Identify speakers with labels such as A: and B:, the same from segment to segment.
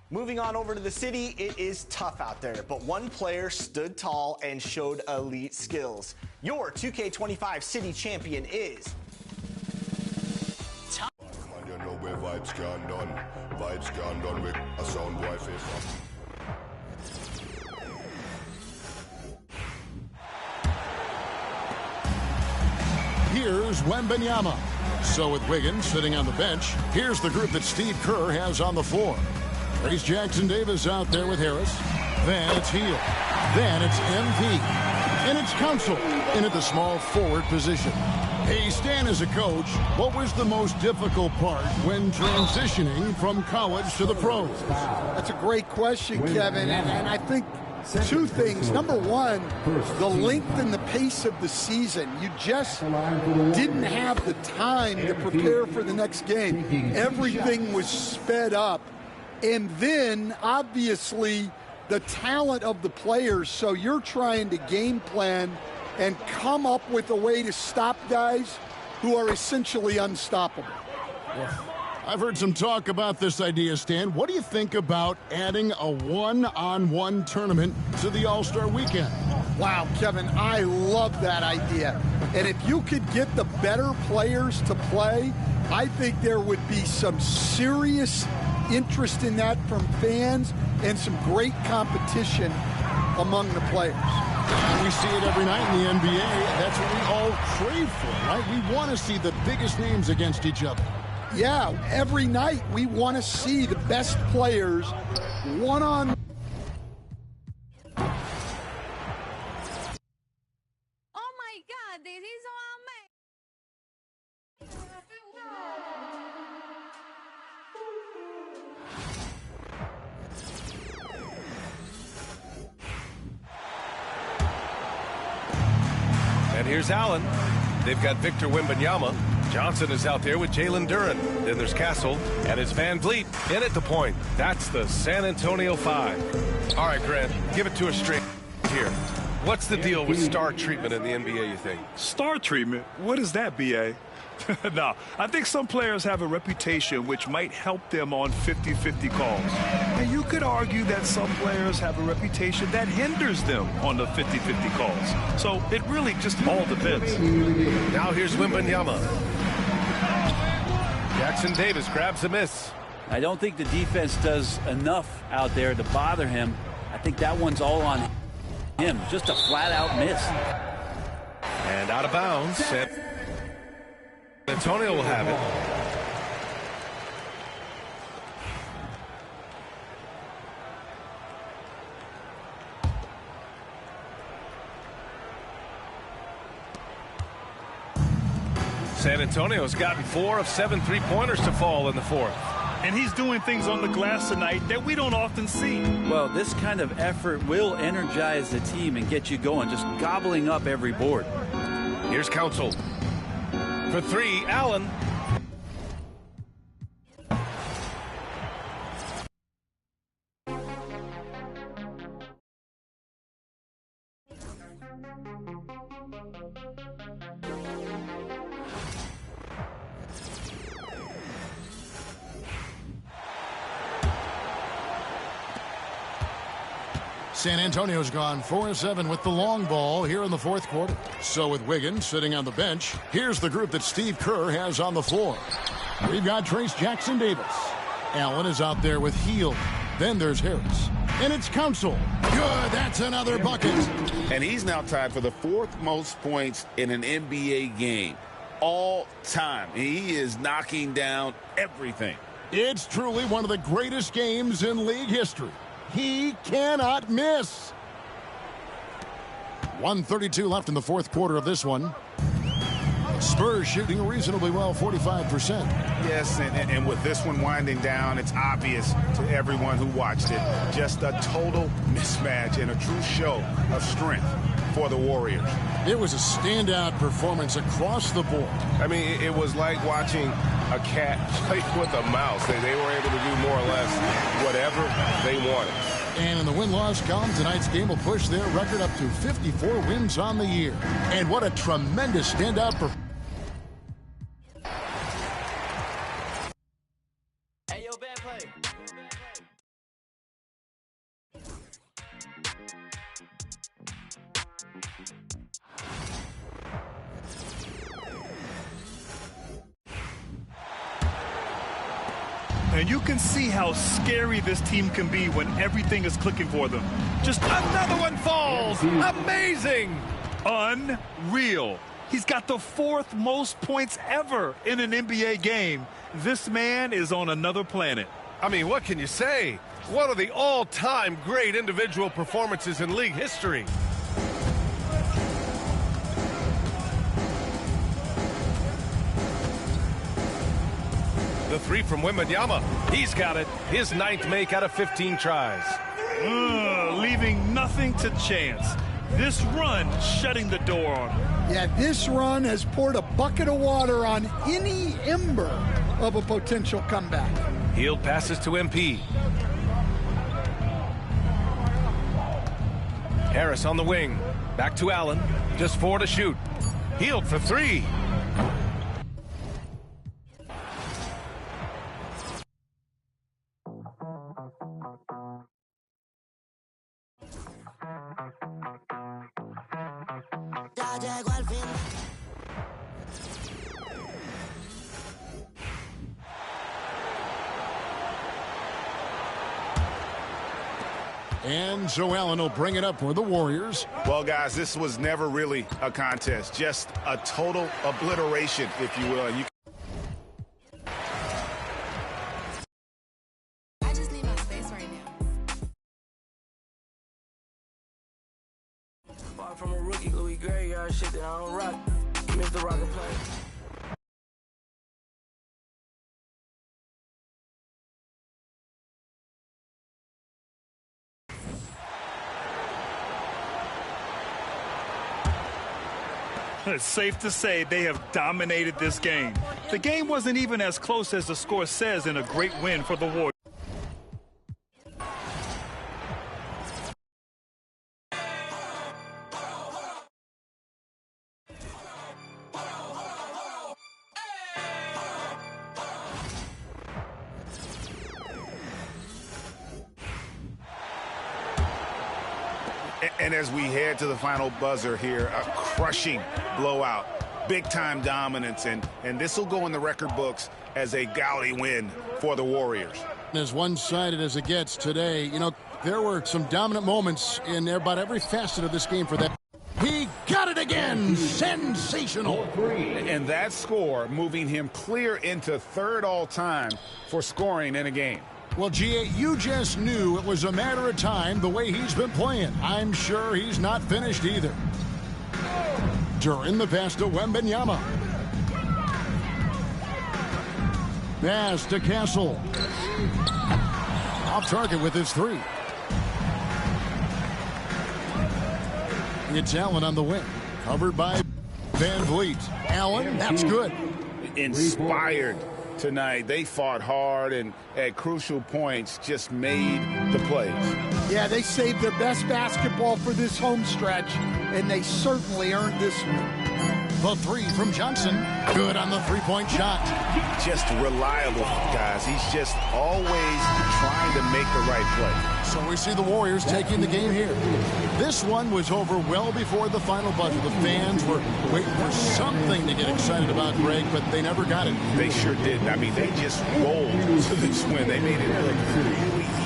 A: Moving on over to the city, it is tough out there, but one player stood tall and showed elite skills. Your 2K25 city champion is...
B: You know where vibes can done. Vibes can done with a sound boy face.
C: Here's Wembanyama. So with Wiggins sitting on the bench, here's the group that Steve Kerr has on the floor. Trace Jackson-Davis out there with Harris. Then it's Hield. Then it's MV. And it's Council in at the small forward position. Hey, Stan, as a coach, what was the most difficult part when transitioning from college to the pros?
D: That's a great question, Kevin. And I think two things. Number one, the length and the pace of the season. You just didn't have the time to prepare for the next game. Everything was sped up. And then, obviously, the talent of the players. So you're trying to game plan and come up with a way to stop guys who are essentially unstoppable.
C: I've heard some talk about this idea, Stan. What do you think about adding a one-on-one tournament to the All-Star Weekend?
D: Wow, Kevin, I love that idea. And if you could get the better players to play, I think there would be some serious interest in that from fans and some great competition among the players.
C: We see it every night in the NBA. That's what we all crave for, right? We want to see the biggest names against each other.
D: Yeah, every night we want to see the best players one-on-one.
E: Oh my God, this is so
F: And here's Allen. They've got Victor Wembanyama. Johnson is out there with Jalen Duren. Then there's Castle, and it's Van Vliet in at the point. That's the San Antonio 5. All right, Grant, give it to us straight here. What's the deal with star treatment in the NBA, you think?
G: Star treatment? What is that, B.A.? No, I think some players have a reputation which might help them on 50-50 calls. And you could argue that some players have a reputation that hinders them on the 50-50 calls. So it really just all depends.
F: Now here's Wembanyama. Jackson-Davis grabs a miss.
H: I don't think the defense does enough out there to bother him. I think that one's all on him. Just a flat-out miss.
F: And out of bounds. San Antonio will have it. San Antonio's gotten 4 of 7 three-pointers to fall in the fourth.
G: And he's doing things on the glass tonight that we don't often see.
H: Well, this kind of effort will energize the team and get you going, just gobbling up every board.
F: Here's Council. For 3, Allen.
C: San Antonio's gone 4-7 with the long ball here in the fourth quarter. So with Wiggins sitting on the bench, here's the group that Steve Kerr has on the floor. We've got Trace Jackson-Davis. Allen is out there with Hield. Then there's Harris. And it's Council. Good, that's another bucket.
I: And he's now tied for the 4th most points in an NBA game all time. He is knocking down everything.
C: It's truly one of the greatest games in league history. He cannot miss. 1:32 left in the fourth quarter of this one. Spurs shooting reasonably well, 45%.
J: Yes, and with this one winding down, it's obvious to everyone who watched it. Just a total mismatch and a true show of strength for the Warriors.
C: It was a standout performance across the board.
F: I mean, it was like watching a cat play with a mouse. They were able to do more or less whatever they wanted.
C: And in the win-loss column, tonight's game will push their record up to 54 wins on the year. And what a tremendous standout performance.
G: And you can see how scary this team can be when everything is clicking for them.
F: Just another one falls. Amazing.
G: Unreal. He's got the 4th most points ever in an NBA game. This man is on another planet.
F: I mean, what can you say? One of the all-time great individual performances in league history. The 3 from Wembanyama. He's got it. His 9th make out of 15 tries.
G: Leaving nothing to chance. This run shutting the door on him.
D: Yeah, this run has poured a bucket of water on any ember of a potential comeback.
F: Healed passes to MP. Harris on the wing. Back to Allen. Just 4 to shoot. Healed for 3.
C: And so Allen will bring it up for the Warriors.
J: Well, guys, this was never really a contest. Just a total obliteration, if you will.
E: I just need my space right now.
K: Far from a rookie, Louis Graveyard shit that I don't rock. Miss the rock and play.
G: It's safe to say they have dominated this game. The game wasn't even as close as the score says in a great win for the Warriors.
J: And as we head to the final buzzer here, a crushing blowout, big-time dominance, and this will go in the record books as a gaudy win for the Warriors.
C: As one-sided as it gets today, you know, there were some dominant moments in about every facet of this game for that. He got it again! Sensational!
J: And that score moving him clear into 3rd all-time for scoring in a game.
C: Well, G.A., you just knew it was a matter of time the way he's been playing. I'm sure he's not finished either. During the pass to Wembanyama. Pass to Castle. Off target with his 3. It's Allen on the wing. Covered by Van Vliet. Allen, that's good.
J: Inspired tonight. They fought hard and at crucial points just made the plays.
D: Yeah, they saved their best basketball for this home stretch, and they certainly earned this one.
C: The 3 from Johnson. Good on the 3-point shot.
J: Just reliable, guys. He's just always trying to make the right play.
C: So we see the Warriors taking the game here. This one was over well before the final buzzer. The fans were waiting for something to get excited about, Greg, but they never got it.
J: They sure didn't. I mean, they just rolled to this win. They made it look really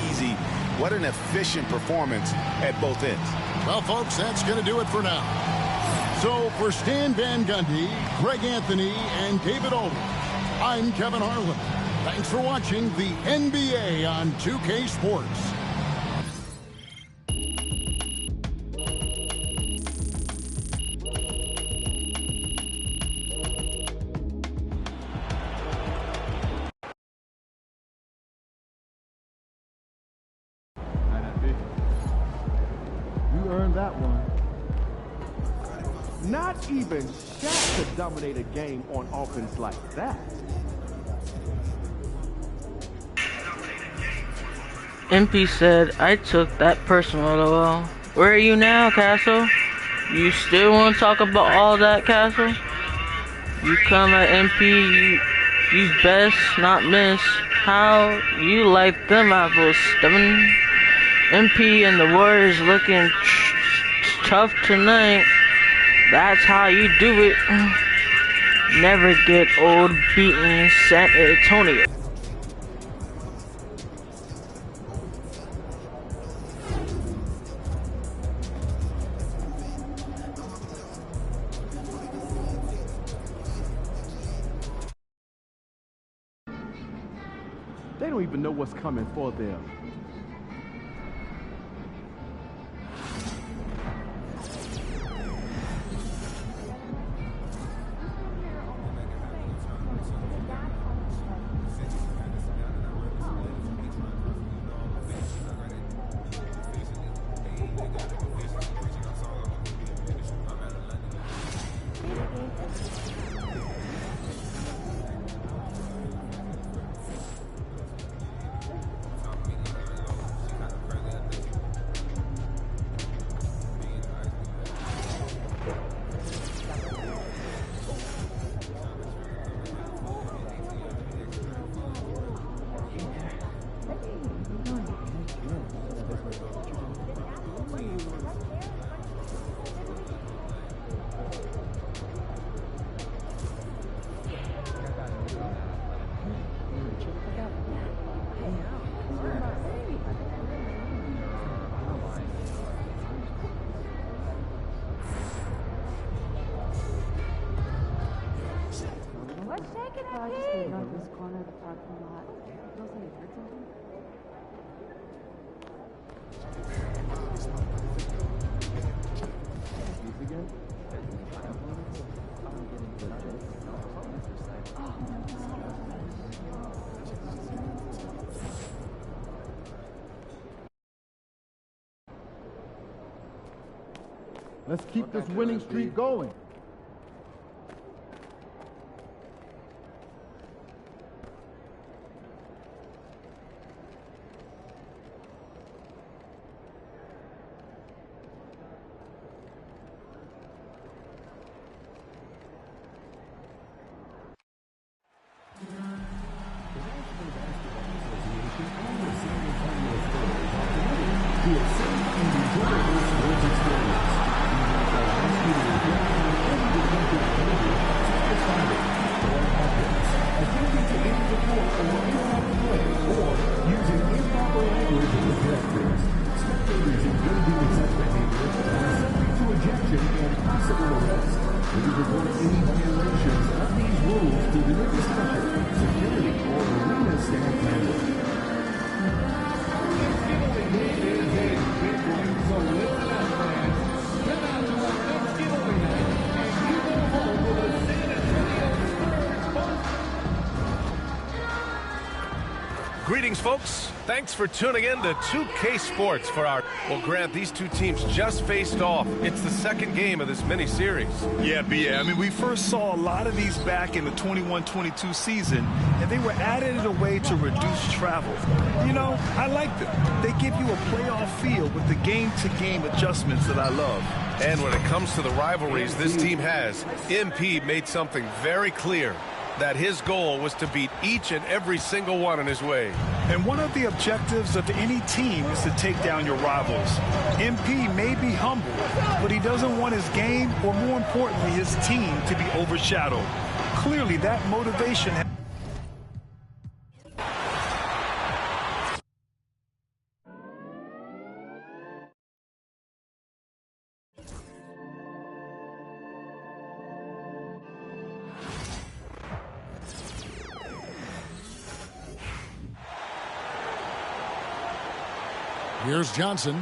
J: easy. What an efficient performance at both ends.
C: Well, folks, that's going to do it for now. So for Stan Van Gundy, Greg Anthony, and David Olden, I'm Kevin Harlan. Thanks for watching the NBA on 2K Sports.
L: You earned that one. Not even Shaq could dominate a game on offense like that.
M: MP said, I took that personal, lol. Where are you now, Castle? You still want to talk about all that, Castle? You come at MP, you best not miss. How you like them apples, Stubborn? MP and the Warriors looking tough tonight. That's how you do it. Never get old beating San Antonio.
L: They don't even know what's coming for them. Let's keep this winning streak going.
F: Greetings, folks. Thanks for tuning in to 2K Sports for our... Well, Grant, these two teams just faced off. It's the second game of this mini-series.
G: Yeah, B.A. I mean, we first saw a lot of these back in the 21-22 season, and they were added in a way to reduce travel. You know, I like them. They give you a playoff feel with the game-to-game adjustments that I love.
F: And when it comes to the rivalries this team has, MP made something very clear, that his goal was to beat each and every single one in his way.
G: And one of the objectives of any team is to take down your rivals. MP may be humble, but he doesn't want his game, or more importantly, his team, to be overshadowed. Clearly, that motivation...
C: Here's Johnson.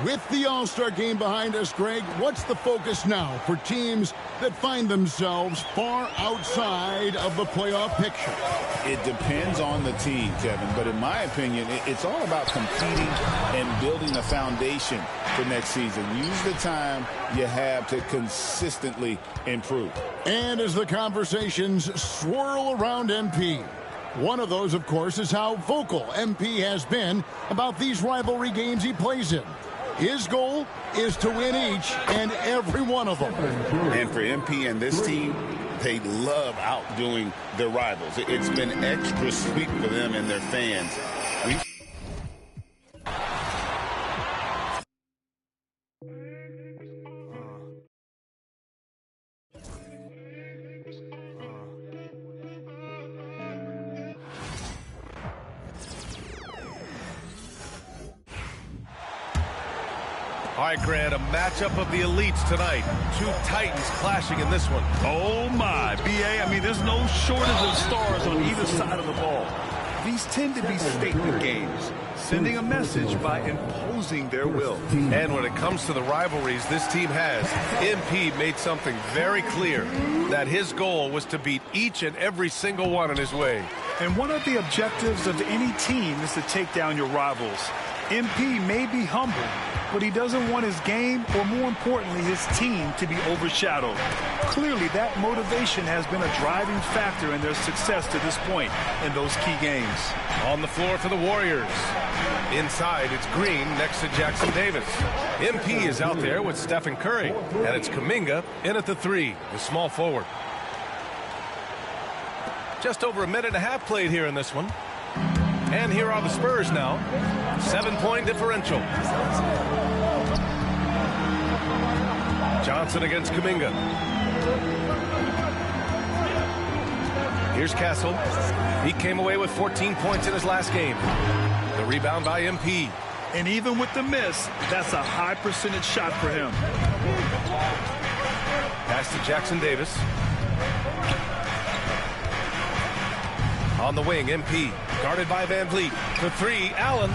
C: With the All-Star game behind us, Greg, what's the focus now for teams that find themselves far outside of the playoff picture?
I: It depends on the team, Kevin, but in my opinion, it's all about competing and building a foundation for next season. Use the time you have to consistently improve.
C: And as the conversations swirl around MP, one of those, of course, is how vocal MP has been about these rivalry games he plays in. His goal is to win each and every one of them.
I: And for MP and this team, they love outdoing their rivals. It's been extra sweet for them and their fans.
F: All right, Grant, a matchup of the elites tonight. Two Titans clashing in this one.
G: Oh, my. B.A., I mean, there's no shortage of stars on either side of the ball. These tend to be statement games, sending a message by imposing their will.
F: And when it comes to the rivalries this team has, MP made something very clear, that his goal was to beat each and every single one in his way.
G: And one of the objectives of any team is to take down your rivals. MP may be humble, but he doesn't want his game, or more importantly, his team, to be overshadowed. Clearly, that motivation has been a driving factor in their success to this point in those key games.
F: On the floor for the Warriors. Inside, it's Green next to Jackson Davis. MP is out there with Stephen Curry, and it's Kuminga in at the 3, the small forward. Just over a minute and a half played here in this one. And here are the Spurs now. 7-point differential. Johnson against Kuminga. Here's Castle. He came away with 14 points in his last game. The rebound by MP.
G: And even with the miss, that's a high percentage shot for him.
F: Pass to Jackson Davis. On the wing, MP, guarded by Van Vliet. The 3, Allen.